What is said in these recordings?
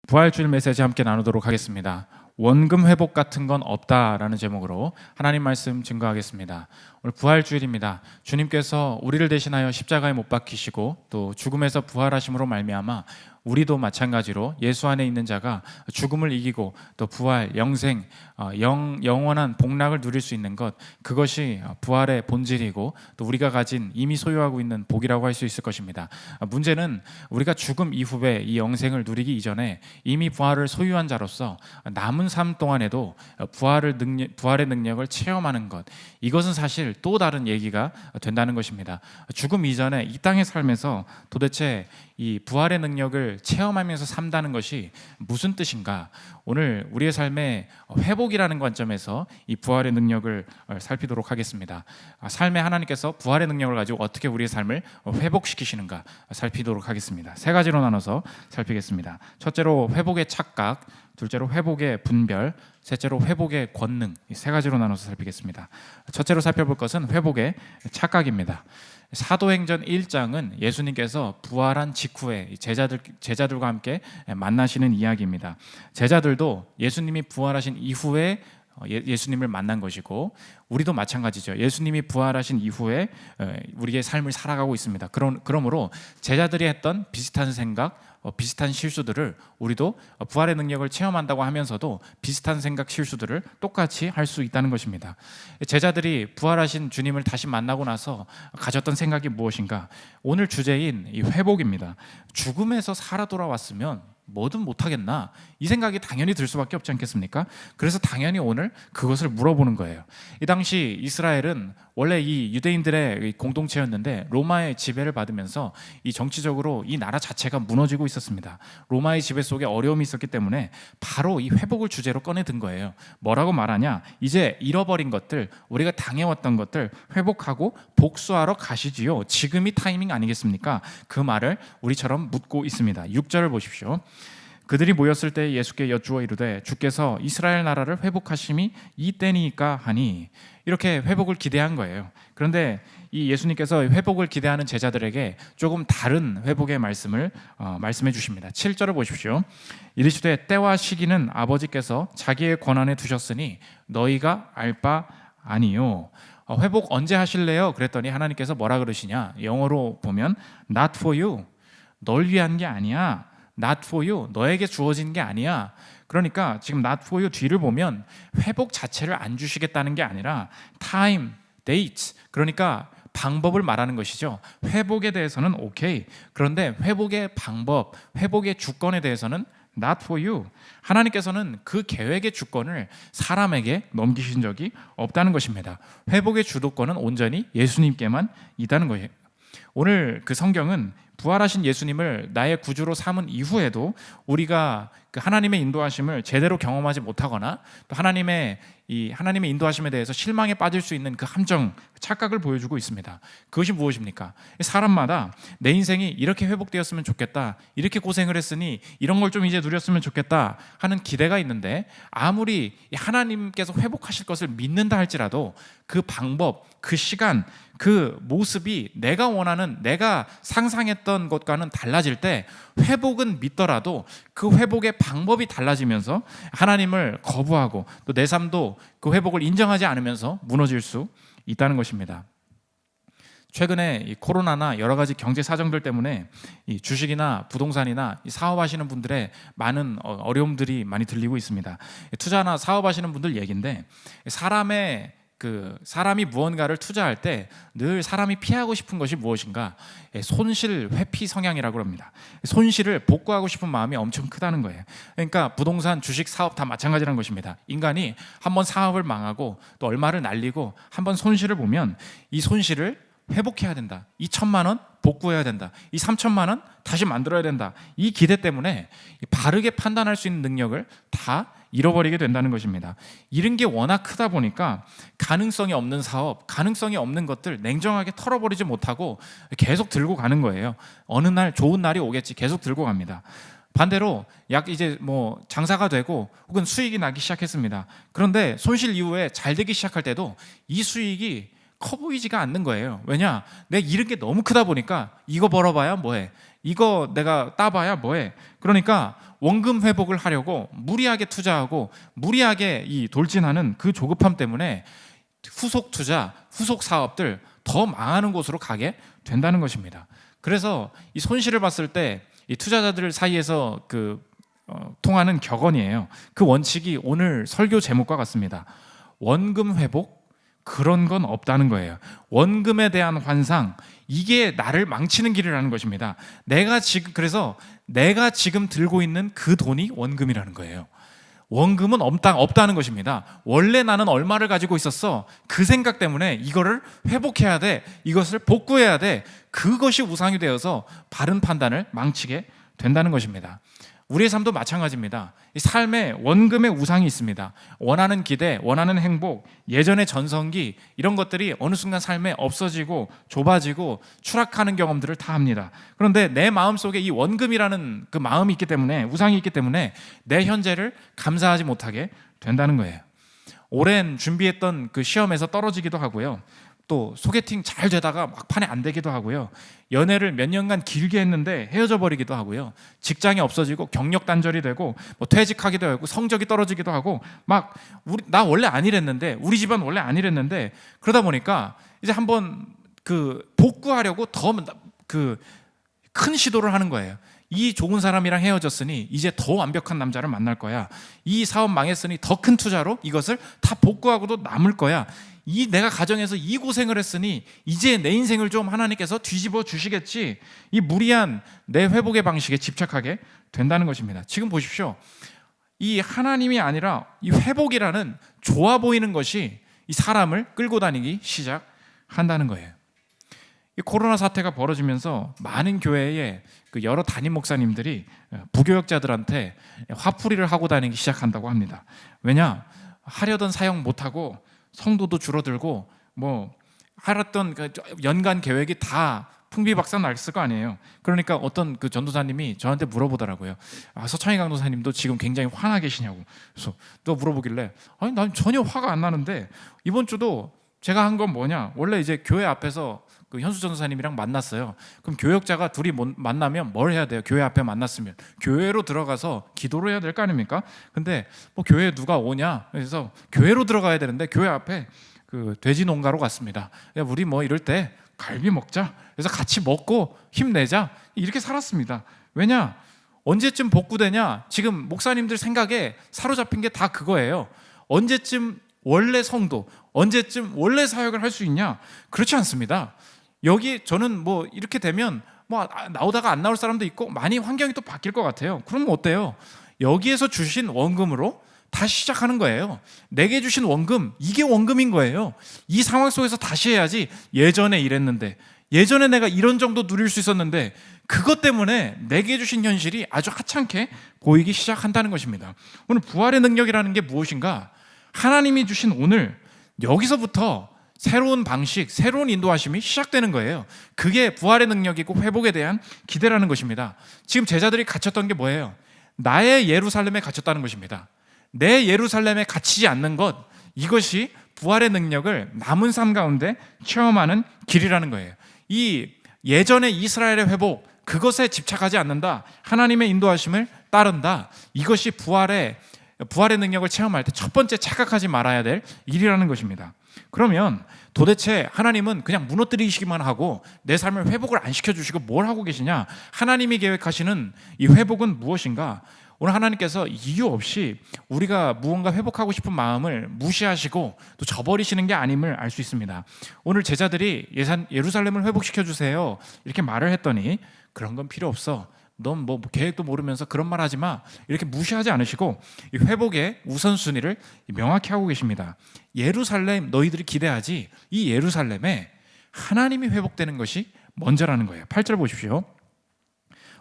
부활주일 메시지 함께 나누도록 하겠습니다. 원금 회복 같은 건 없다라는 제목으로 하나님 말씀 증거하겠습니다. 오늘 부활주일입니다. 주님께서 우리를 대신하여 십자가에 못 박히시고 또 죽음에서 부활하심으로 말미암아 우리도 마찬가지로 예수 안에 있는 자가 죽음을 이기고 또 부활, 영생, 영원한 복락을 누릴 수 있는 것, 그것이 부활의 본질이고 또 우리가 가진 이미 소유하고 있는 복이라고 할 수 있을 것입니다. 문제는 우리가 죽음 이후에 이 영생을 누리기 이전에 이미 부활을 소유한 자로서 남은 삶 동안에도 부활의 능력을 체험하는 것, 이것은 사실 또 다른 얘기가 된다는 것입니다. 죽음 이전에 이 땅의 삶에서 도대체 이 부활의 능력을 체험하면서 산다는 것이 무슨 뜻인가? 오늘 우리의 삶의 회복이라는 관점에서 이 부활의 능력을 살피도록 하겠습니다. 삶에 하나님께서 부활의 능력을 가지고 어떻게 우리의 삶을 회복시키시는가 살피도록 하겠습니다. 세 가지로 나눠서 살피겠습니다. 첫째로 회복의 착각, 둘째로 회복의 분별, 셋째로 회복의 권능, 이 세 가지로 나눠서 살피겠습니다. 첫째로 살펴볼 것은 회복의 착각입니다. 사도행전 1장은 예수님께서 부활한 직후에 제자들과 함께 만나시는 이야기입니다. 제자들도 예수님이 부활하신 이후에 예수님을 만난 것이고 우리도 마찬가지죠. 예수님이 부활하신 이후에 우리의 삶을 살아가고 있습니다. 그러므로 제자들이 했던 비슷한 생각, 비슷한 실수들을 우리도 부활의 능력을 체험한다고 하면서도 비슷한 생각, 실수들을 똑같이 할 수 있다는 것입니다. 제자들이 부활하신 주님을 다시 만나고 나서 가졌던 생각이 무엇인가? 오늘 주제인 이 회복입니다. 죽음에서 살아 돌아왔으면 뭐든 못하겠나? 이 생각이 당연히 들 수밖에 없지 않겠습니까? 그래서 당연히 오늘 그것을 물어보는 거예요. 이 당시 이스라엘은 원래 이 유대인들의 공동체였는데 로마의 지배를 받으면서 이 정치적으로 이 나라 자체가 무너지고 있었습니다. 로마의 지배 속에 어려움이 있었기 때문에 바로 이 회복을 주제로 꺼내 든 거예요. 뭐라고 말하냐? 이제 잃어버린 것들, 우리가 당해왔던 것들 회복하고 복수하러 가시지요. 지금이 타이밍 아니겠습니까? 그 말을 우리처럼 묻고 있습니다. 6절을 보십시오. 그들이 모였을 때 예수께 여쭈어 이르되 주께서 이스라엘 나라를 회복하심이 이때니까 하니, 이렇게 회복을 기대한 거예요. 그런데 이 예수님께서 회복을 기대하는 제자들에게 조금 다른 회복의 말씀을 말씀해 주십니다. 7절을 보십시오. 이르시되 때와 시기는 아버지께서 자기의 권한에 두셨으니 너희가 알 바 아니요. 회복 언제 하실래요? 그랬더니 하나님께서 뭐라 그러시냐? 영어로 보면 not for you, 널 위한 게 아니야. not for you, 너에게 주어진 게 아니야. 그러니까 지금 not for you 뒤를 보면 회복 자체를 안 주시겠다는 게 아니라 time, date, 그러니까 방법을 말하는 것이죠. 회복에 대해서는 오케이. 그런데 회복의 방법, 회복의 주권에 대해서는 not for you. 하나님께서는 그 계획의 주권을 사람에게 넘기신 적이 없다는 것입니다. 회복의 주도권은 온전히 예수님께만 있다는 거예요. 오늘 그 성경은 부활하신 예수님을 나의 구주로 삼은 이후에도 우리가 그 하나님의 인도하심을 제대로 경험하지 못하거나 또 하나님의 인도하심에 대해서 실망에 빠질 수 있는 그 함정, 착각을 보여주고 있습니다. 그것이 무엇입니까? 사람마다 내 인생이 이렇게 회복되었으면 좋겠다, 이렇게 고생을 했으니 이런 걸 좀 이제 누렸으면 좋겠다 하는 기대가 있는데, 아무리 하나님께서 회복하실 것을 믿는다 할지라도 그 방법, 그 시간, 그 모습이 내가 원하는, 내가 상상했던 것과는 달라질 때 회복은 믿더라도 그 회복의 방법이 달라지면서 하나님을 거부하고 또 내 삶도 그 회복을 인정하지 않으면서 무너질 수 있다는 것입니다. 최근에 이 코로나나 여러 가지 경제 사정들 때문에 이 주식이나 부동산이나 사업하시는 분들의 많은 어려움들이 많이 들리고 있습니다. 투자나 사업하시는 분들 얘기인데, 사람이 무언가를 투자할 때 늘 사람이 피하고 싶은 것이 무엇인가? 손실 회피 성향이라고 합니다. 손실을 복구하고 싶은 마음이 엄청 크다는 거예요. 그러니까 부동산, 주식, 사업 다 마찬가지라는 것입니다. 인간이 한번 사업을 망하고 또 얼마를 날리고 한번 손실을 보면 이 손실을 회복해야 된다. 이 1,000만 원 복구해야 된다. 이 3,000만 원 다시 만들어야 된다. 이 기대 때문에 바르게 판단할 수 있는 능력을 다 잃어버리게 된다는 것입니다. 잃은 게 워낙 크다 보니까 가능성이 없는 사업, 가능성이 없는 것들 냉정하게 털어버리지 못하고 계속 들고 가는 거예요. 어느 날 좋은 날이 오겠지 계속 들고 갑니다. 반대로 이제 장사가 되고 혹은 수익이 나기 시작했습니다. 그런데 손실 이후에 잘 되기 시작할 때도 이 수익이 커 보이지가 않는 거예요. 왜냐? 내가 잃은 게 너무 크다 보니까 이거 벌어봐야 뭐해? 이거 내가 따봐야 뭐해? 그러니까 원금 회복을 하려고 무리하게 투자하고 무리하게 이 돌진하는 그 조급함 때문에 후속 투자, 후속 사업들 더 망하는 곳으로 가게 된다는 것입니다. 그래서 이 손실을 봤을 때 이 투자자들 사이에서 통하는 격언이에요. 그 원칙이 오늘 설교 제목과 같습니다. 원금 회복? 그런 건 없다는 거예요. 원금에 대한 환상, 이게 나를 망치는 길이라는 것입니다. 그래서 내가 지금 들고 있는 그 돈이 원금이라는 거예요. 원금은 없다는 것입니다. 원래 나는 얼마를 가지고 있었어. 그 생각 때문에 이거를 회복해야 돼. 이것을 복구해야 돼. 그것이 우상이 되어서 바른 판단을 망치게 된다는 것입니다. 우리의 삶도 마찬가지입니다. 이 삶에 원금의 우상이 있습니다. 원하는 기대, 원하는 행복, 예전의 전성기, 이런 것들이 어느 순간 삶에 없어지고 좁아지고 추락하는 경험들을 다 합니다. 그런데 내 마음속에 이 원금이라는 그 마음이 있기 때문에, 우상이 있기 때문에 내 현재를 감사하지 못하게 된다는 거예요. 오랜 준비했던 그 시험에서 떨어지기도 하고요. 또 소개팅 잘 되다가 막판에 안 되기도 하고요. 연애를 몇 년간 길게 했는데 헤어져 버리기도 하고요. 직장이 없어지고 경력 단절이 되고 뭐 퇴직하기도 하고 성적이 떨어지기도 하고 나 원래 안 이랬는데, 우리 집안 원래 안 이랬는데, 그러다 보니까 이제 한번 복구하려고 더 큰 시도를 하는 거예요. 이 좋은 사람이랑 헤어졌으니 이제 더 완벽한 남자를 만날 거야. 이 사업 망했으니 더 큰 투자로 이것을 다 복구하고도 남을 거야. 내가 가정에서 이 고생을 했으니 이제 내 인생을 좀 하나님께서 뒤집어 주시겠지. 이 무리한 내 회복의 방식에 집착하게 된다는 것입니다. 지금 보십시오. 이 하나님이 아니라 이 회복이라는 좋아 보이는 것이 이 사람을 끌고 다니기 시작한다는 거예요. 이 코로나 사태가 벌어지면서 많은 교회에 여러 담임 목사님들이 부교역자들한테 화풀이를 하고 다니기 시작한다고 합니다. 왜냐? 하려던 사역 못하고 성도도 줄어들고 하랬던 연간 계획이 다 풍비박산 났을 거 아니에요. 그러니까 어떤 전도사님이 저한테 물어보더라고요. 서창희 강도사님도 지금 굉장히 화나 계시냐고. 그래서 또 물어보길래 아니 난 전혀 화가 안 나는데, 이번 주도 제가 한 건 뭐냐, 원래 이제 교회 앞에서 현수 전도사님이랑 만났어요. 그럼 교역자가 둘이 만나면 뭘 해야 돼요? 교회 앞에 만났으면 교회로 들어가서 기도를 해야 될 거 아닙니까? 근데 교회에 누가 오냐? 그래서 교회로 들어가야 되는데 교회 앞에 돼지 농가로 갔습니다. 우리 이럴 때 갈비 먹자. 그래서 같이 먹고 힘내자. 이렇게 살았습니다. 왜냐? 언제쯤 복구되냐? 지금 목사님들 생각에 사로잡힌 게 다 그거예요. 언제쯤 원래 성도, 언제쯤 원래 사역을 할 수 있냐? 그렇지 않습니다. 여기 저는 이렇게 되면 나오다가 안 나올 사람도 있고 많이 환경이 또 바뀔 것 같아요. 그럼 어때요? 여기에서 주신 원금으로 다시 시작하는 거예요. 내게 주신 원금, 이게 원금인 거예요. 이 상황 속에서 다시 해야지. 예전에 이랬는데, 예전에 내가 이런 정도 누릴 수 있었는데, 그것 때문에 내게 주신 현실이 아주 하찮게 보이기 시작한다는 것입니다. 오늘 부활의 능력이라는 게 무엇인가? 하나님이 주신 오늘, 여기서부터 새로운 방식, 새로운 인도하심이 시작되는 거예요. 그게 부활의 능력이고 회복에 대한 기대라는 것입니다. 지금 제자들이 갇혔던 게 뭐예요? 나의 예루살렘에 갇혔다는 것입니다. 내 예루살렘에 갇히지 않는 것, 이것이 부활의 능력을 남은 삶 가운데 체험하는 길이라는 거예요. 이 예전의 이스라엘의 회복, 그것에 집착하지 않는다. 하나님의 인도하심을 따른다. 이것이 부활의 능력을 체험할 때 첫 번째 착각하지 말아야 될 일이라는 것입니다. 그러면 도대체 하나님은 그냥 무너뜨리시기만 하고 내 삶을 회복을 안 시켜주시고 뭘 하고 계시냐? 하나님이 계획하시는 이 회복은 무엇인가? 오늘 하나님께서 이유 없이 우리가 무언가 회복하고 싶은 마음을 무시하시고 또 저버리시는 게 아님을 알 수 있습니다. 오늘 제자들이 예루살렘을 회복시켜주세요 이렇게 말을 했더니, 그런 건 필요 없어, 넌 계획도 모르면서 그런 말 하지 마, 이렇게 무시하지 않으시고 이 회복의 우선순위를 명확히 하고 계십니다. 예루살렘 너희들이 기대하지, 이 예루살렘에 하나님이 회복되는 것이 먼저라는 거예요. 8절 보십시오.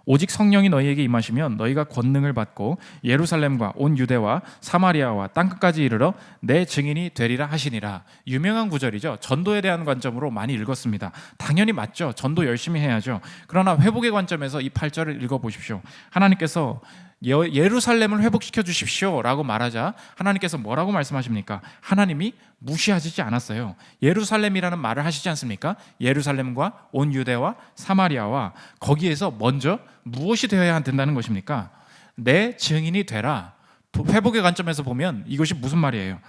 오직 성령이 너희에게 임하시면 너희가 권능을 받고 예루살렘과 온 유대와 사마리아와 땅끝까지 이르러 내 증인이 되리라 하시니라. 유명한 구절이죠. 전도에 대한 관점으로 많이 읽었습니다. 당연히 맞죠. 전도 열심히 해야죠. 그러나 회복의 관점에서 이 8절을 읽어보십시오. 하나님께서 예루살렘을 회복시켜 주십시오 라고 말하자 하나님께서 뭐라고 말씀하십니까? 하나님이 무시하시지 않았어요. 예루살렘이라는 말을 하시지 않습니까? 예루살렘과 온 유대와 사마리아와 거기에서 먼저 무엇이 되어야 된다는 것입니까? 내 증인이 되라. 회복의 관점에서 보면 이것이 무슨 말이에요?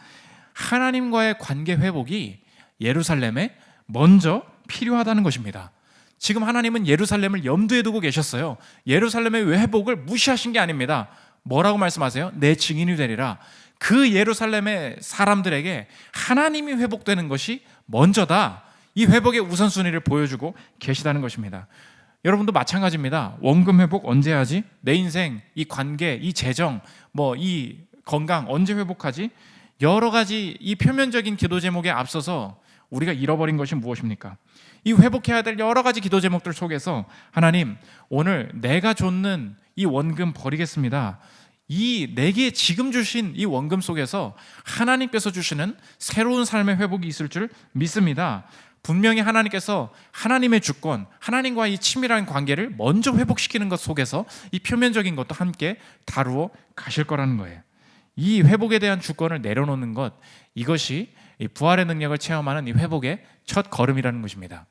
하나님과의 관계 회복이 예루살렘에 먼저 필요하다는 것입니다. 지금 하나님은 예루살렘을 염두에 두고 계셨어요. 예루살렘의 회복을 무시하신 게 아닙니다. 뭐라고 말씀하세요? 내 증인이 되리라. 그 예루살렘의 사람들에게 하나님이 회복되는 것이 먼저다. 이 회복의 우선순위를 보여주고 계시다는 것입니다. 여러분도 마찬가지입니다. 원금 회복 언제 하지? 내 인생, 이 관계, 이 재정, 이 건강 언제 회복하지? 여러 가지 이 표면적인 기도 제목에 앞서서 우리가 잃어버린 것이 무엇입니까? 이 회복해야 될 여러 가지 기도 제목들 속에서 하나님, 오늘 내가 줬는 이 원금 버리겠습니다. 이 내게 지금 주신 이 원금 속에서 하나님께서 주시는 새로운 삶의 회복이 있을 줄 믿습니다. 분명히 하나님께서 하나님의 주권, 하나님과 이 친밀한 관계를 먼저 회복시키는 것 속에서 이 표면적인 것도 함께 다루어 가실 거라는 거예요. 이 회복에 대한 주권을 내려놓는 것, 이것이 이 부활의 능력을 체험하는 이 회복의 첫 걸음이라는 것입니다.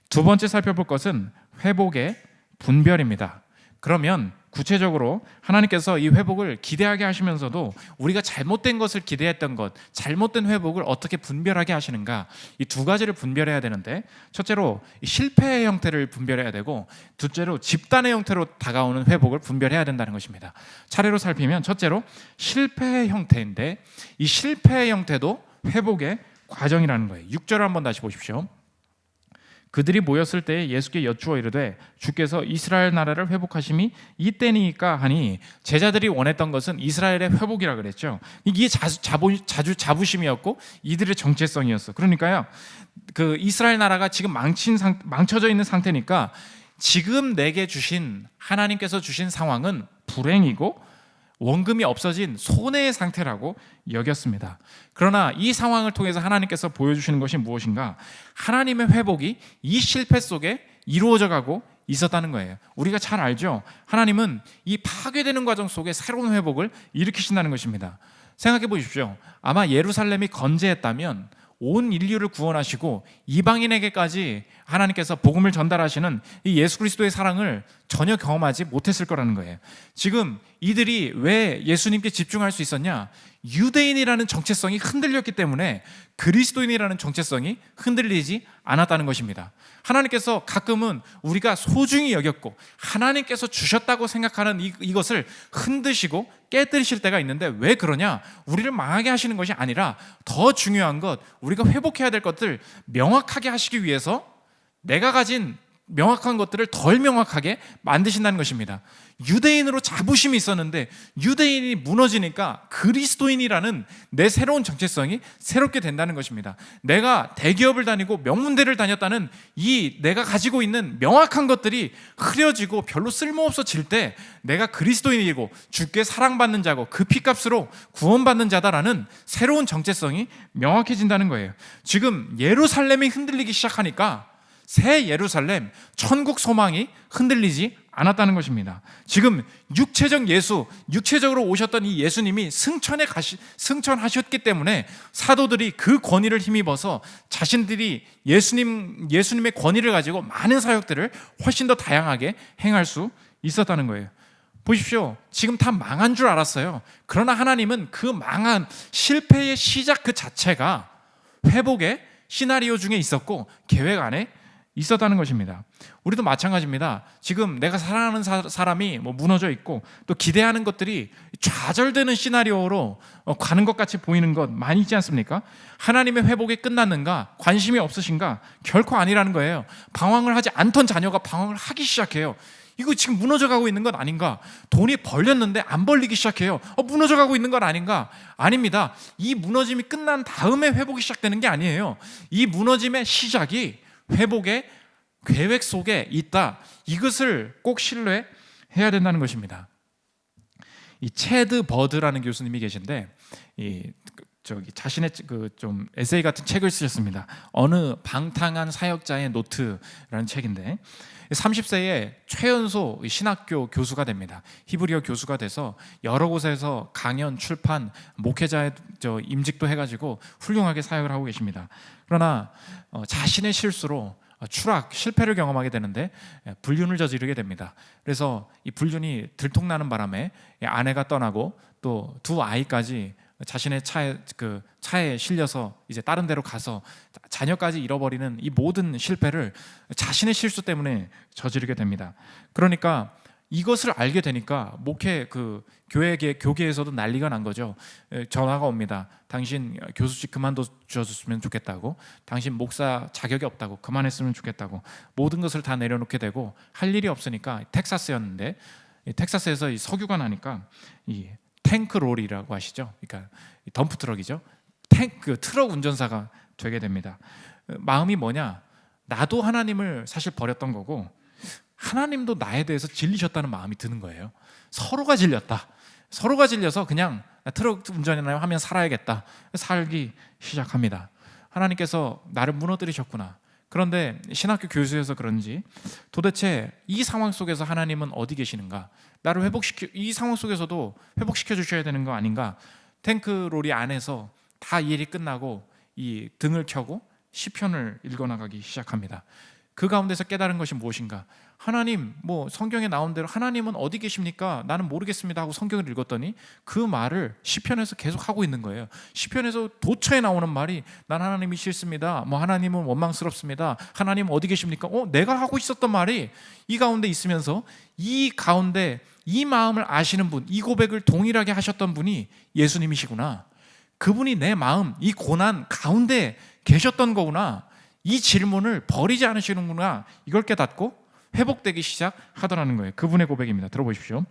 두 번째 살펴볼 것은 회복의 분별입니다. 그러면 구체적으로 하나님께서 이 회복을 기대하게 하시면서도 우리가 잘못된 것을 기대했던 것, 잘못된 회복을 어떻게 분별하게 하시는가, 이 두 가지를 분별해야 되는데, 첫째로 실패의 형태를 분별해야 되고, 둘째로 집단의 형태로 다가오는 회복을 분별해야 된다는 것입니다. 차례로 살피면 첫째로 실패의 형태인데, 이 실패의 형태도 회복의 과정이라는 거예요. 6절을 한번 다시 보십시오. 그들이 모였을 때에 예수께 여쭈어 이르되 주께서 이스라엘 나라를 회복하심이 이때니까 하니, 제자들이 원했던 것은 이스라엘의 회복이라 그랬죠. 이게 자부심이었고 이들의 정체성이었어. 그러니까요, 그 이스라엘 나라가 지금 망쳐져 있는 상태니까 지금 내게 주신, 하나님께서 주신 상황은 불행이고 원금이 없어진 손해의 상태라고 여겼습니다. 그러나 이 상황을 통해서 하나님께서 보여주시는 것이 무엇인가? 하나님의 회복이 이 실패 속에 이루어져 가고 있었다는 거예요. 우리가 잘 알죠? 하나님은 이 파괴되는 과정 속에 새로운 회복을 일으키신다는 것입니다. 생각해 보십시오. 아마 예루살렘이 건재했다면 온 인류를 구원하시고 이방인에게까지 하나님께서 복음을 전달하시는 이 예수 그리스도의 사랑을 전혀 경험하지 못했을 거라는 거예요. 지금 이들이 왜 예수님께 집중할 수 있었냐? 유대인이라는 정체성이 흔들렸기 때문에 그리스도인이라는 정체성이 흔들리지 않았다는 것입니다. 하나님께서 가끔은 우리가 소중히 여겼고 하나님께서 주셨다고 생각하는 이것을 흔드시고 깨뜨리실 때가 있는데, 왜 그러냐? 우리를 망하게 하시는 것이 아니라 더 중요한 것, 우리가 회복해야 될 것들 명확하게 하시기 위해서 내가 가진 명확한 것들을 덜 명확하게 만드신다는 것입니다. 유대인으로 자부심이 있었는데 유대인이 무너지니까 그리스도인이라는 내 새로운 정체성이 새롭게 된다는 것입니다. 내가 대기업을 다니고 명문대를 다녔다는 이 내가 가지고 있는 명확한 것들이 흐려지고 별로 쓸모없어질 때 내가 그리스도인이고 주께 사랑받는 자고 그 피값으로 구원받는 자다라는 새로운 정체성이 명확해진다는 거예요. 지금 예루살렘이 흔들리기 시작하니까 새 예루살렘, 천국 소망이 흔들리지 않았다는 것입니다. 지금 육체적 예수, 육체적으로 오셨던 이 예수님이 승천하셨기 때문에 사도들이 그 권위를 힘입어서 자신들이 예수님의 권위를 가지고 많은 사역들을 훨씬 더 다양하게 행할 수 있었다는 거예요. 보십시오. 지금 다 망한 줄 알았어요. 그러나 하나님은 그 망한 실패의 시작 그 자체가 회복의 시나리오 중에 있었고 계획 안에 있었다는 것입니다. 우리도 마찬가지입니다. 지금 내가 사랑하는 사람이 무너져 있고 또 기대하는 것들이 좌절되는 시나리오로 가는 것 같이 보이는 것 많이 있지 않습니까? 하나님의 회복이 끝났는가? 관심이 없으신가? 결코 아니라는 거예요. 방황을 하지 않던 자녀가 방황을 하기 시작해요. 이거 지금 무너져 가고 있는 것 아닌가? 돈이 벌렸는데 안 벌리기 시작해요. 무너져 가고 있는 것 아닌가? 아닙니다. 이 무너짐이 끝난 다음에 회복이 시작되는 게 아니에요. 이 무너짐의 시작이 회복의 계획 속에 있다. 이것을 꼭 신뢰해야 된다는 것입니다. 이 체드 버드라는 교수님이 계신데 자신의 그 좀 에세이 같은 책을 쓰셨습니다. 어느 방탕한 사역자의 노트라는 책인데 30세에 최연소 신학교 교수가 됩니다. 히브리어 교수가 돼서 여러 곳에서 강연, 출판, 목회자의 임직도 해가지고 훌륭하게 사역을 하고 계십니다. 그러나 자신의 실수로 실패를 경험하게 되는데 불륜을 저지르게 됩니다. 그래서 이 불륜이 들통나는 바람에 아내가 떠나고 또 두 아이까지 자신의 차에 실려서 이제 다른 데로 가서 자녀까지 잃어버리는 이 모든 실패를 자신의 실수 때문에 저지르게 됩니다. 그러니까 이것을 알게 되니까 교계에서도 난리가 난 거죠. 전화가 옵니다. 당신 교수직 그만둬줬으면 좋겠다고, 당신 목사 자격이 없다고, 그만했으면 좋겠다고, 모든 것을 다 내려놓게 되고 할 일이 없으니까 텍사스였는데 텍사스에서 이 석유가 나니까 이 탱크롤이라고 하시죠. 그러니까 덤프트럭이죠. 트럭 운전사가 되게 됩니다. 마음이 뭐냐? 나도 하나님을 사실 버렸던 거고 하나님도 나에 대해서 질리셨다는 마음이 드는 거예요. 서로가 질려서 그냥 트럭 운전이나 하면 살아야겠다. 살기 시작합니다. 하나님께서 나를 무너뜨리셨구나. 그런데 신학교 교수여서 그런지 도대체 이 상황 속에서 하나님은 어디 계시는가? 나를 이 상황 속에서도 회복시켜 주셔야 되는 거 아닌가? 탱크롤이 안에서 다 일이 끝나고 이 등을 켜고 시편을 읽어나가기 시작합니다. 그 가운데서 깨달은 것이 무엇인가? 하나님, 성경에 나온 대로 하나님은 어디 계십니까? 나는 모르겠습니다 하고 성경을 읽었더니 그 말을 시편에서 계속 하고 있는 거예요. 시편에서 도처에 나오는 말이 난 하나님이 싫습니다. 하나님은 원망스럽습니다. 하나님 어디 계십니까? 내가 하고 있었던 말이 이 가운데 있으면서 이 가운데 이 마음을 아시는 분, 이 고백을 동일하게 하셨던 분이 예수님이시구나. 그분이 내 마음, 이 고난 가운데 계셨던 거구나. 이 질문을 버리지 않으시는구나. 이걸 깨닫고 회복되기 시작하더라는 거예요. 그분의 고백입니다. 들어보십시오.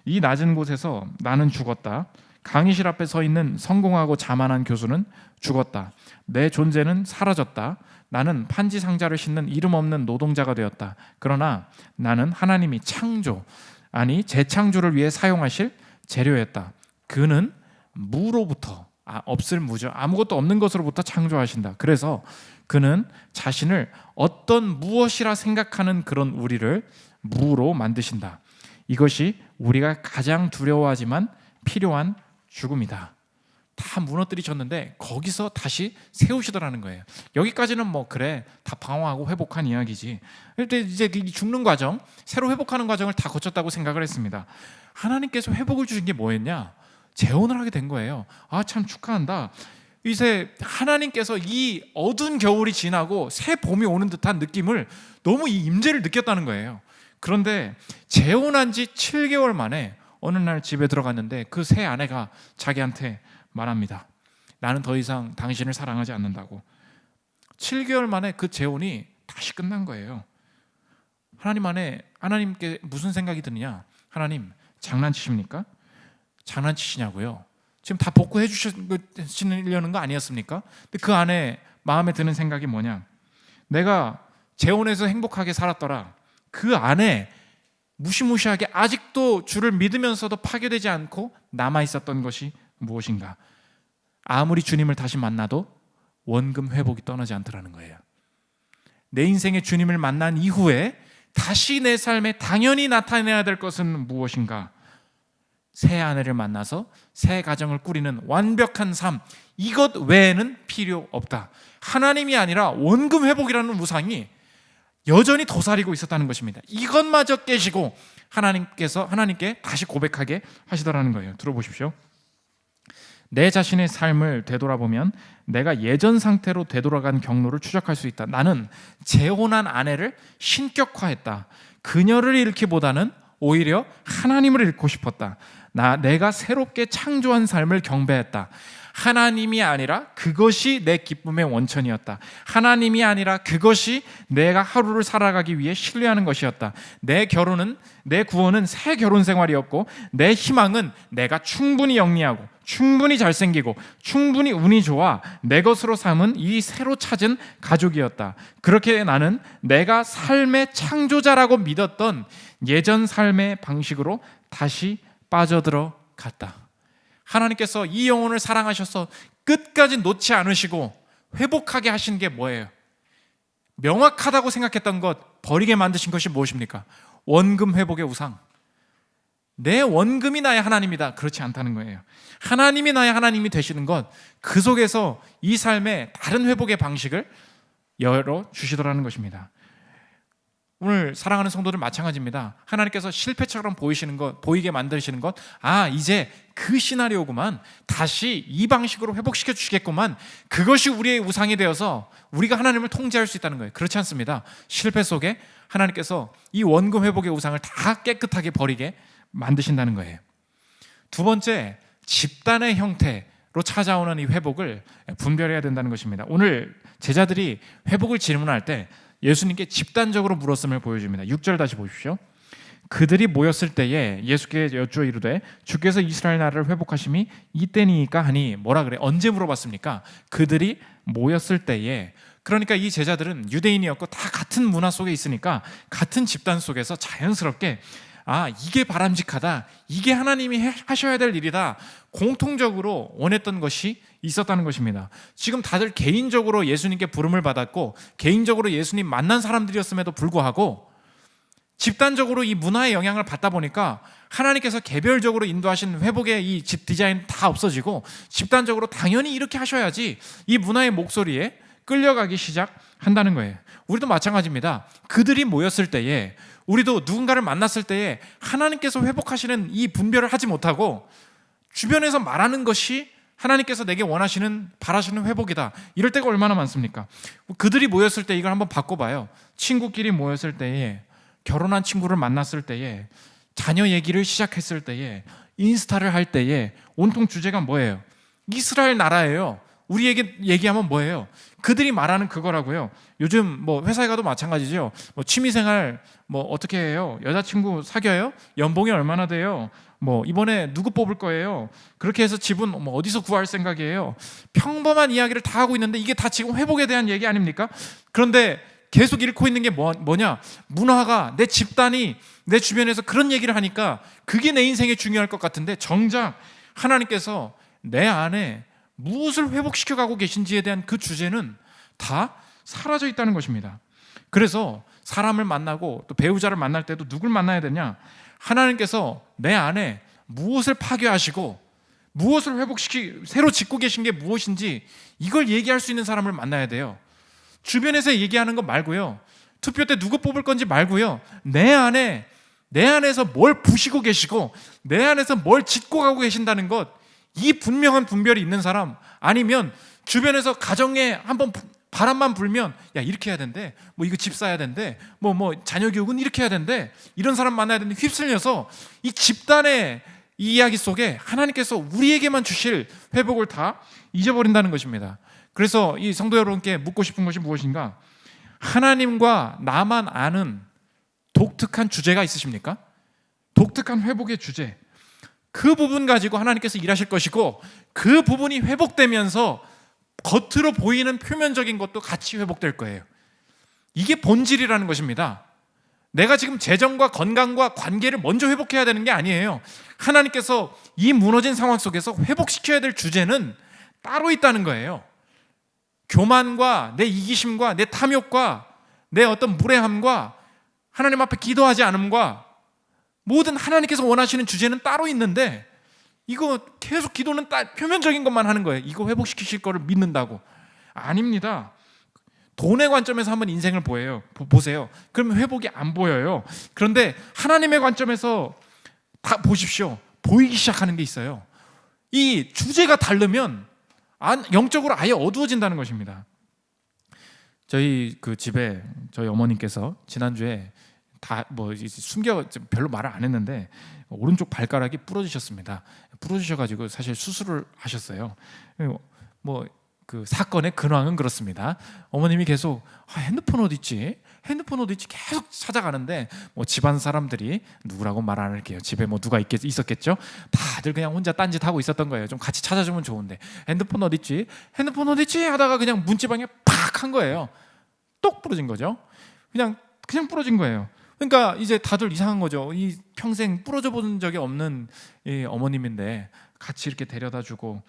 이 낮은 곳에서 나는 죽었다. 강의실 앞에 서 있는 성공하고 자만한 교수는 죽었다. 내 존재는 사라졌다. 나는 판지 상자를 싣는 이름 없는 노동자가 되었다. 그러나 나는 하나님이 재창조를 위해 사용하실 재료였다. 그는 무로부터 없을 무죠. 아무것도 없는 것으로부터 창조하신다. 그래서 그는 자신을 어떤 무엇이라 생각하는 그런 우리를 무로 만드신다. 이것이 우리가 가장 두려워하지만 필요한 죽음이다. 다 무너뜨리셨는데 거기서 다시 세우시더라는 거예요. 여기까지는 다 방황하고 회복한 이야기지. 근데 이제 죽는 과정, 새로 회복하는 과정을 다 거쳤다고 생각을 했습니다. 하나님께서 회복을 주신 게 뭐였냐? 재혼을 하게 된 거예요. 참 축하한다. 이제 하나님께서 이 어두운 겨울이 지나고 새 봄이 오는 듯한 느낌을 너무 이 임재를 느꼈다는 거예요. 그런데 재혼한 지 7개월 만에 어느 날 집에 들어갔는데 그 새 아내가 자기한테 말합니다. 나는 더 이상 당신을 사랑하지 않는다고. 7개월 만에 그 재혼이 다시 끝난 거예요. 하나님께 무슨 생각이 드느냐? 장난치십니까? 장난치시냐고요? 지금 다 복구해 주시려는 거 아니었습니까? 근데 그 안에 마음에 드는 생각이 뭐냐? 내가 재혼해서 행복하게 살았더라. 그 안에 무시무시하게 아직도 주를 믿으면서도 파괴되지 않고 남아있었던 것이 무엇인가? 아무리 주님을 다시 만나도 원금 회복이 떠나지 않더라는 거예요. 내 인생의 주님을 만난 이후에 다시 내 삶에 당연히 나타내야 될 것은 무엇인가? 새 아내를 만나서 새 가정을 꾸리는 완벽한 삶, 이것 외에는 필요 없다. 하나님이 아니라 원금 회복이라는 우상이 여전히 도사리고 있었다는 것입니다. 이것마저 깨시고 하나님께 다시 고백하게 하시더라는 거예요. 들어보십시오. 내 자신의 삶을 되돌아보면 내가 예전 상태로 되돌아간 경로를 추적할 수 있다. 나는 재혼한 아내를 신격화했다. 그녀를 잃기보다는 오히려 하나님을 잃고 싶었다. 내가 새롭게 창조한 삶을 경배했다. 하나님이 아니라 그것이 내 기쁨의 원천이었다. 하나님이 아니라 그것이 내가 하루를 살아가기 위해 신뢰하는 것이었다. 내 구원은 새 결혼 생활이었고, 내 희망은 내가 충분히 영리하고 충분히 잘생기고 충분히 운이 좋아 내 것으로 삼은 이 새로 찾은 가족이었다. 그렇게 나는 내가 삶의 창조자라고 믿었던 예전 삶의 방식으로 다시 빠져들어 갔다. 하나님께서 이 영혼을 사랑하셔서 끝까지 놓지 않으시고 회복하게 하신 게 뭐예요? 명확하다고 생각했던 것 버리게 만드신 것이 무엇입니까? 원금 회복의 우상. 내 원금이 나의 하나님이다. 그렇지 않다는 거예요. 하나님이 나의 하나님이 되시는 것, 그 속에서 이 삶의 다른 회복의 방식을 열어주시더라는 것입니다. 오늘 사랑하는 성도들 마찬가지입니다. 하나님께서 실패처럼 보이게 만드시는 것, 이제 그 시나리오구만. 다시 이 방식으로 회복시켜 주시겠구만. 그것이 우리의 우상이 되어서 우리가 하나님을 통제할 수 있다는 거예요. 그렇지 않습니다. 실패 속에 하나님께서 이 원금 회복의 우상을 다 깨끗하게 버리게 만드신다는 거예요. 두 번째, 집단의 형태로 찾아오는 이 회복을 분별해야 된다는 것입니다. 오늘 제자들이 회복을 질문할 때 예수님께 집단적으로 물었음을 보여줍니다. 6절 다시 보십시오. 그들이 모였을 때에 예수께 여쭈어 이르되 주께서 이스라엘 나라를 회복하심이 이때니까 하니, 뭐라 그래? 언제 물어봤습니까? 그들이 모였을 때에. 그러니까 이 제자들은 유대인이었고 다 같은 문화 속에 있으니까 같은 집단 속에서 자연스럽게 이게 바람직하다, 이게 하나님이 하셔야 될 일이다, 공통적으로 원했던 것이 있었다는 것입니다. 지금 다들 개인적으로 예수님께 부름을 받았고 개인적으로 예수님 만난 사람들이었음에도 불구하고 집단적으로 이 문화의 영향을 받다 보니까 하나님께서 개별적으로 인도하신 회복의 이 집 디자인 다 없어지고 집단적으로 당연히 이렇게 하셔야지, 이 문화의 목소리에 끌려가기 시작한다는 거예요. 우리도 마찬가지입니다. 그들이 모였을 때에, 우리도 누군가를 만났을 때에 하나님께서 회복하시는 이 분별을 하지 못하고 주변에서 말하는 것이 하나님께서 내게 원하시는, 바라시는 회복이다, 이럴 때가 얼마나 많습니까? 그들이 모였을 때 이걸 한번 바꿔봐요. 친구끼리 모였을 때에, 결혼한 친구를 만났을 때에, 자녀 얘기를 시작했을 때에, 인스타를 할 때에 온통 주제가 뭐예요? 이스라엘 나라예요. 우리에게 얘기하면 뭐예요? 그들이 말하는 그거라고요. 요즘 뭐 회사에 가도 마찬가지죠. 뭐 취미생활 뭐 어떻게 해요? 여자친구 사귀어요? 연봉이 얼마나 돼요? 뭐 이번에 누구 뽑을 거예요? 그렇게 해서 집은 뭐 어디서 구할 생각이에요? 평범한 이야기를 다 하고 있는데 이게 다 지금 회복에 대한 얘기 아닙니까? 그런데 계속 잃고 있는 게 뭐냐? 문화가, 내 집단이 내 주변에서 그런 얘기를 하니까 그게 내 인생에 중요할 것 같은데, 정작 하나님께서 내 안에 무엇을 회복시켜 가고 계신지에 대한 그 주제는 다 사라져 있다는 것입니다. 그래서 사람을 만나고 또 배우자를 만날 때도 누굴 만나야 되냐? 하나님께서 내 안에 무엇을 파괴하시고 무엇을 새로 짓고 계신 게 무엇인지 이걸 얘기할 수 있는 사람을 만나야 돼요. 주변에서 얘기하는 거 말고요, 투표 때 누구 뽑을 건지 말고요, 내 안에서 뭘 부시고 계시고 내 안에서 뭘 짓고 가고 계신다는 것, 이 분명한 분별이 있는 사람, 아니면 주변에서 가정에 한번 바람만 불면 이렇게 해야 된대, 뭐 이거 집 사야 된대, 뭐 자녀 교육은 이렇게 해야 된대, 이런 사람 만나야 되는데 휩쓸려서 이 집단의 이 이야기 속에 하나님께서 우리에게만 주실 회복을 다 잊어버린다는 것입니다. 그래서 이 성도 여러분께 묻고 싶은 것이 무엇인가? 하나님과 나만 아는 독특한 주제가 있으십니까? 독특한 회복의 주제, 그 부분 가지고 하나님께서 일하실 것이고, 그 부분이 회복되면서 겉으로 보이는 표면적인 것도 같이 회복될 거예요. 이게 본질이라는 것입니다. 내가 지금 재정과 건강과 관계를 먼저 회복해야 되는 게 아니에요. 하나님께서 이 무너진 상황 속에서 회복시켜야 될 주제는 따로 있다는 거예요. 교만과 내 이기심과 내 탐욕과 내 어떤 무례함과 하나님 앞에 기도하지 않음과 모든 하나님께서 원하시는 주제는 따로 있는데, 이거 계속 기도는 표면적인 것만 하는 거예요. 이거 회복시키실 거를 믿는다고. 아닙니다. 돈의 관점에서 한번 인생을 보세요. 그러면 회복이 안 보여요. 그런데 하나님의 관점에서 다 보십시오. 보이기 시작하는 게 있어요. 이 주제가 다르면 영적으로 아예 어두워진다는 것입니다. 저희 그 집에 저희 어머님께서 지난주에 별로 말을 안 했는데 오른쪽 발가락이 부러지셨습니다. 부러지셔가지고 사실 수술을 하셨어요. 그 사건의 근황은 그렇습니다. 어머님이 계속 핸드폰 어디 있지? 계속 찾아가는데 집안 사람들이, 누구라고 말 안 할게요, 집에 누가 있었겠죠? 다들 그냥 혼자 딴짓 하고 있었던 거예요. 좀 같이 찾아주면 좋은데 핸드폰 어디 있지 하다가 그냥 문지방에 팍 한 거예요. 똑 부러진 거죠. 그냥 부러진 거예요. 그러니까 이제 다들 이상한 거죠. 이 평생 부러져 본 적이 없는 이 어머님인데 같이 이렇게 데려다주고,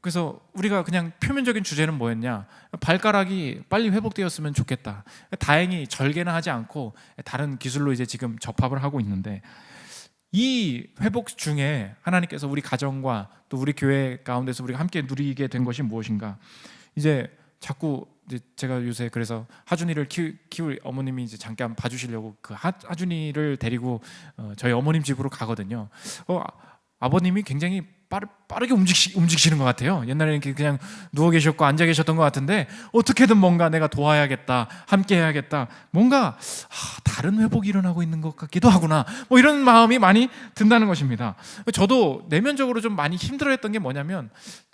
그래서 우리가 그냥 표면적인 주제는 뭐였냐? 발가락이 빨리 회복되었으면 좋겠다. 다행히 절개는 하지 않고 다른 기술로 이제 지금 접합을 하고 있는데, 이 회복 중에 하나님께서 우리 가정과 또 우리 교회 가운데서 우리가 함께 누리게 된 것이 무엇인가? 이제 자꾸 이제 제가 요새 그래서 하준이를 키울 어머님이 이제 잠깐 봐주시려고 그 하준이를 데리고 저희 어머님 집으로 가거든요. 아버님이 굉장히 빠르게 움직이시는 것 같아요. 옛날에는 이렇게 그냥 누워 계셨고 앉아 계셨던 것 같은데, 어떻게든 뭔가 내가 도와야겠다, 함께 해야겠다, 뭔가 다른 회복이 일어나고 있는 것 같기도 하구나, 뭐 이런 마음이 많이 든다는 것입니다. 저도 내면적으로 좀 많이 힘들어했던 게 뭐냐면,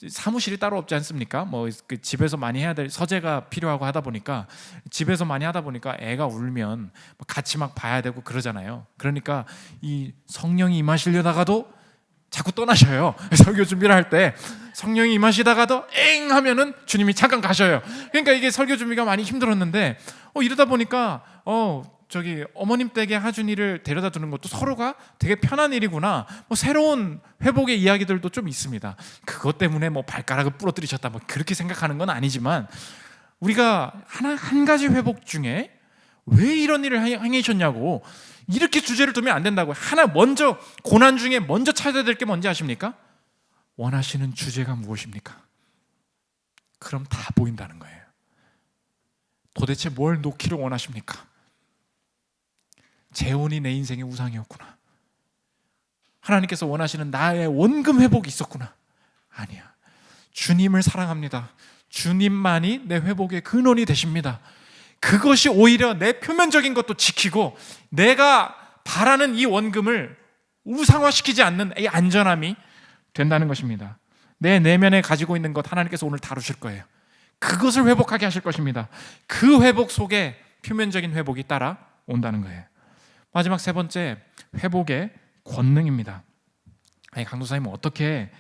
사무실이 따로 없지 않습니까? 뭐 그 집에서 많이 해야 될 서재가 필요하고 하다 보니까, 집에서 많이 하다 보니까 애가 울면 같이 막 봐야 되고 그러잖아요. 그러니까 이 성령이 임하시려다가도 자꾸 떠나셔요. 설교 준비를 할 때 성령이 임하시다가도 엥 하면은 주님이 잠깐 가셔요. 그러니까 이게 설교 준비가 많이 힘들었는데, 이러다 보니까 저기 어머님 댁에 하준이를 데려다 두는 것도 서로가 되게 편한 일이구나, 뭐 새로운 회복의 이야기들도 좀 있습니다. 그것 때문에 뭐 발가락을 부러뜨리셨다, 뭐 그렇게 생각하는 건 아니지만, 우리가 한 가지 회복 중에 왜 이런 일을 행하셨냐고 이렇게 주제를 두면 안 된다고요. 하나 먼저, 고난 중에 먼저 찾아야 될 게 뭔지 아십니까? 원하시는 주제가 무엇입니까? 그럼 다 보인다는 거예요. 도대체 뭘 놓기를 원하십니까? 재혼이 내 인생의 우상이었구나. 하나님께서 원하시는 나의 원금 회복이 있었구나. 아니야. 주님을 사랑합니다. 주님만이 내 회복의 근원이 되십니다. 그것이 오히려 내 표면적인 것도 지키고 내가 바라는 이 원금을 우상화시키지 않는 이 안전함이 된다는 것입니다. 내 내면에 가지고 있는 것 하나님께서 오늘 다루실 거예요. 그것을 회복하게 하실 것입니다. 그 회복 속에 표면적인 회복이 따라온다는 거예요. 마지막 세 번째, 회복의 권능입니다. 강도사님은 어떻게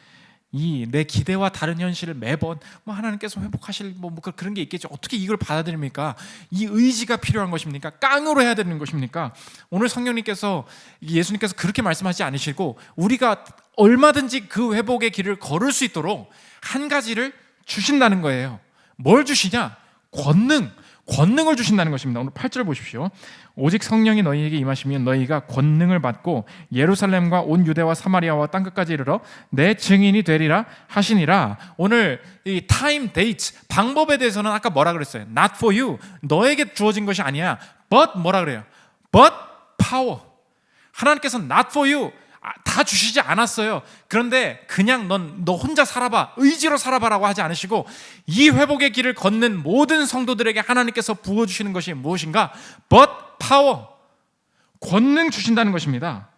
이 내 기대와 다른 현실을 매번 하나님께서 회복하실 뭐 그런 게 있겠죠. 어떻게 이걸 받아들입니까? 이 의지가 필요한 것입니까? 깡으로 해야 되는 것입니까? 오늘 성령님께서, 예수님께서 그렇게 말씀하지 않으시고 우리가 얼마든지 그 회복의 길을 걸을 수 있도록 한 가지를 주신다는 거예요. 뭘 주시냐? 권능을 주신다는 것입니다. 오늘 8절 보십시오. 오직 성령이 너희에게 임하시면 너희가 권능을 받고 예루살렘과 온 유대와 사마리아와 땅끝까지 이르러 내 증인이 되리라 하시니라. 오늘 이 타임, 데이트, 방법에 대해서는 아까 뭐라 그랬어요? Not for you. 너에게 주어진 것이 아니야. But 뭐라 그래요? But power. 하나님께서 not for you. 다 주시지 않았어요. 그런데 그냥 너 혼자 살아봐, 의지로 살아봐라고 하지 않으시고, 이 회복의 길을 걷는 모든 성도들에게 하나님께서 부어주시는 것이 무엇인가? But power. 권능 주신다는 것입니다.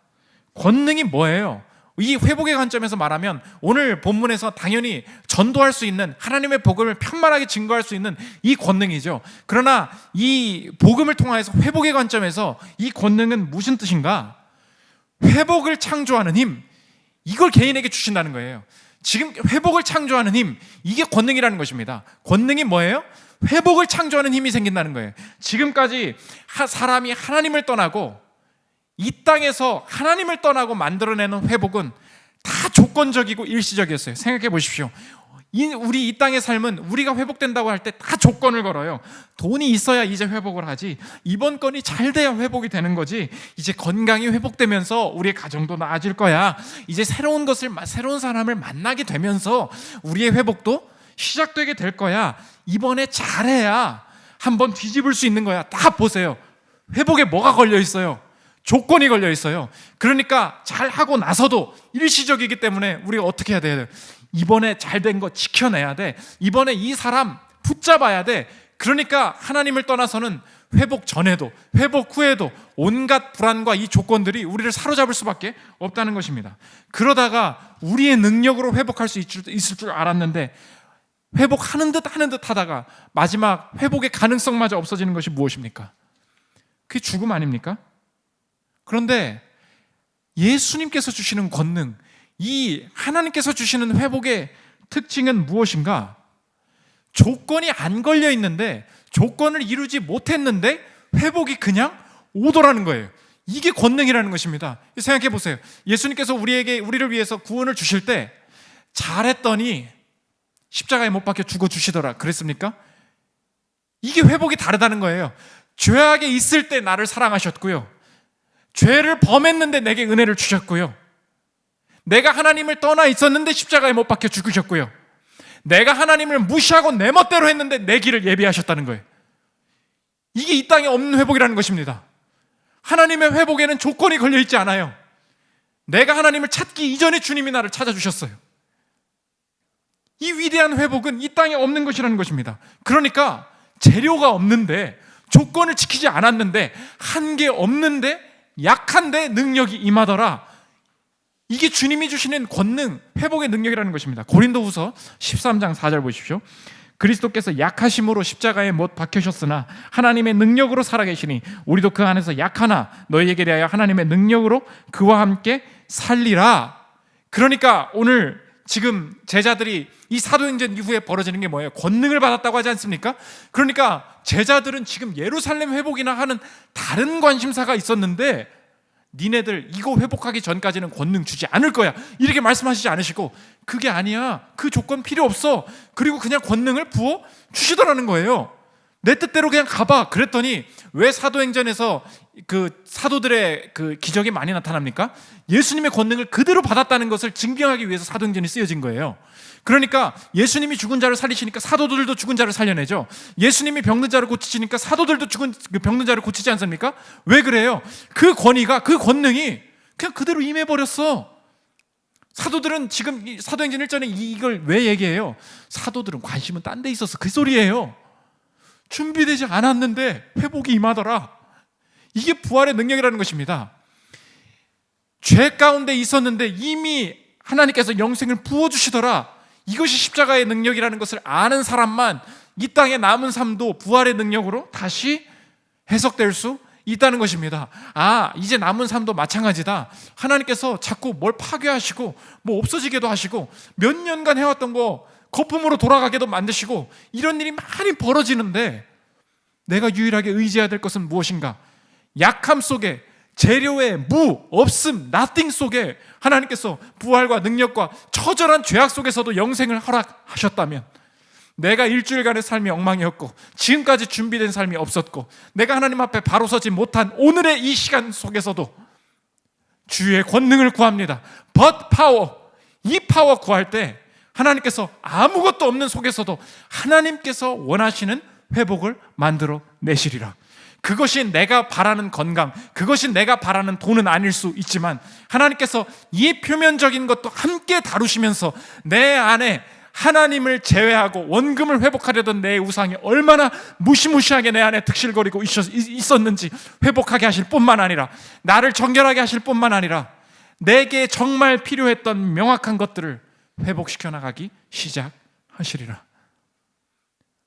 권능이 뭐예요? 이 회복의 관점에서 말하면 오늘 본문에서 당연히 전도할 수 있는, 하나님의 복음을 편만하게 증거할 수 있는 이 권능이죠. 그러나 이 복음을 통하여서 회복의 관점에서 이 권능은 무슨 뜻인가? 회복을 창조하는 힘, 이걸 개인에게 주신다는 거예요. 지금 회복을 창조하는 힘, 이게 권능이라는 것입니다. 권능이 뭐예요? 회복을 창조하는 힘이 생긴다는 거예요. 지금까지 사람이 하나님을 떠나고 이 땅에서 하나님을 떠나고 만들어내는 회복은 다 조건적이고 일시적이었어요. 생각해 보십시오. 우리 이 땅의 삶은 우리가 회복된다고 할 때 다 조건을 걸어요. 돈이 있어야 이제 회복을 하지, 이번 건이 잘 돼야 회복이 되는 거지, 이제 건강이 회복되면서 우리의 가정도 나아질 거야, 이제 새로운 사람을 만나게 되면서 우리의 회복도 시작되게 될 거야, 이번에 잘해야 한번 뒤집을 수 있는 거야. 다 보세요. 회복에 뭐가 걸려 있어요? 조건이 걸려 있어요. 그러니까 잘하고 나서도 일시적이기 때문에 우리가 어떻게 해야 돼요? 이번에 잘된 거 지켜내야 돼. 이번에 이 사람 붙잡아야 돼. 그러니까 하나님을 떠나서는 회복 전에도 회복 후에도 온갖 불안과 이 조건들이 우리를 사로잡을 수밖에 없다는 것입니다. 그러다가 우리의 능력으로 회복할 수 있을 줄 알았는데, 회복하는 듯 하다가 마지막 회복의 가능성마저 없어지는 것이 무엇입니까? 그게 죽음 아닙니까? 그런데 예수님께서 주시는 권능, 이 하나님께서 주시는 회복의 특징은 무엇인가? 조건이 안 걸려 있는데, 조건을 이루지 못했는데 회복이 그냥 오더라는 거예요. 이게 권능이라는 것입니다. 생각해 보세요. 예수님께서 우리를 위해서 구원을 주실 때 잘했더니 십자가에 못 박혀 죽어주시더라 그랬습니까? 이게 회복이 다르다는 거예요. 죄악에 있을 때 나를 사랑하셨고요, 죄를 범했는데 내게 은혜를 주셨고요, 내가 하나님을 떠나 있었는데 십자가에 못 박혀 죽으셨고요, 내가 하나님을 무시하고 내 멋대로 했는데 내 길을 예비하셨다는 거예요. 이게 이 땅에 없는 회복이라는 것입니다. 하나님의 회복에는 조건이 걸려있지 않아요. 내가 하나님을 찾기 이전에 주님이 나를 찾아주셨어요. 이 위대한 회복은 이 땅에 없는 것이라는 것입니다. 그러니까 재료가 없는데, 조건을 지키지 않았는데, 한계 없는데, 약한데 능력이 임하더라. 이게 주님이 주시는 권능, 회복의 능력이라는 것입니다. 고린도후서 13장 4절 보십시오. 그리스도께서 약하심으로 십자가에 못 박히셨으나 하나님의 능력으로 살아계시니 우리도 그 안에서 약하나 너희에게 대하여 하나님의 능력으로 그와 함께 살리라. 그러니까 오늘 지금 제자들이 이 사도행전 이후에 벌어지는 게 뭐예요? 권능을 받았다고 하지 않습니까? 그러니까 제자들은 지금 예루살렘 회복이나 하는 다른 관심사가 있었는데, 니네들 이거 회복하기 전까지는 권능 주지 않을 거야, 이렇게 말씀하시지 않으시고, 그게 아니야, 그 조건 필요 없어, 그리고 그냥 권능을 부어 주시더라는 거예요. 내 뜻대로 그냥 가봐. 그랬더니 왜 사도행전에서 그 사도들의 그 기적이 많이 나타납니까? 예수님의 권능을 그대로 받았다는 것을 증명하기 위해서 사도행전이 쓰여진 거예요. 그러니까 예수님이 죽은 자를 살리시니까 사도들도 죽은 자를 살려내죠. 예수님이 병든 자를 고치시니까 사도들도 죽은 병든 자를 고치지 않습니까? 왜 그래요? 그 권위가, 그 권능이 그냥 그대로 임해버렸어. 사도들은 지금 사도행전 1절에 이걸 왜 얘기해요? 사도들은 관심은 딴 데 있었어, 그 소리예요. 준비되지 않았는데 회복이 임하더라. 이게 부활의 능력이라는 것입니다. 죄 가운데 있었는데 이미 하나님께서 영생을 부어주시더라. 이것이 십자가의 능력이라는 것을 아는 사람만 이 땅에 남은 삶도 부활의 능력으로 다시 해석될 수 있다는 것입니다. 아, 이제 남은 삶도 마찬가지다. 하나님께서 자꾸 뭘 파괴하시고 뭐 없어지게도 하시고 몇 년간 해왔던 거 거품으로 돌아가게도 만드시고, 이런 일이 많이 벌어지는데 내가 유일하게 의지해야 될 것은 무엇인가? 약함 속에, 재료의 무, 없음, nothing 속에 하나님께서 부활과 능력과 처절한 죄악 속에서도 영생을 허락하셨다면, 내가 일주일간의 삶이 엉망이었고 지금까지 준비된 삶이 없었고 내가 하나님 앞에 바로 서지 못한 오늘의 이 시간 속에서도 주의 권능을 구합니다. But power, 이 파워 구할 때 하나님께서 아무것도 없는 속에서도 하나님께서 원하시는 회복을 만들어 내시리라. 그것이 내가 바라는 건강, 그것이 내가 바라는 돈은 아닐 수 있지만 하나님께서 이 표면적인 것도 함께 다루시면서 내 안에 하나님을 제외하고 원금을 회복하려던 내 우상이 얼마나 무시무시하게 내 안에 득실거리고 있었는지 회복하게 하실 뿐만 아니라, 나를 정결하게 하실 뿐만 아니라 내게 정말 필요했던 명확한 것들을 회복시켜 나가기 시작하시리라.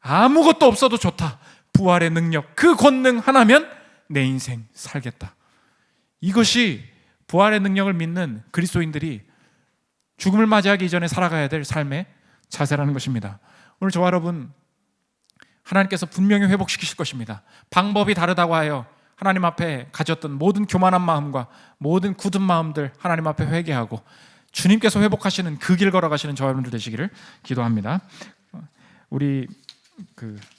아무것도 없어도 좋다. 부활의 능력, 그 권능 하나면 내 인생 살겠다. 이것이 부활의 능력을 믿는 그리스도인들이 죽음을 맞이하기 이전에 살아가야 될 삶의 자세라는 것입니다. 오늘 저와 여러분, 하나님께서 분명히 회복시키실 것입니다. 방법이 다르다고 하여 하나님 앞에 가졌던 모든 교만한 마음과 모든 굳은 마음들 하나님 앞에 회개하고 주님께서 회복하시는 그 길 걸어가시는 저와 여러분들 되시기를 기도합니다. 우리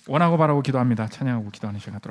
원하고 바라고 기도합니다. 찬양하고 기도하는 시간 갖도록 하겠습니다.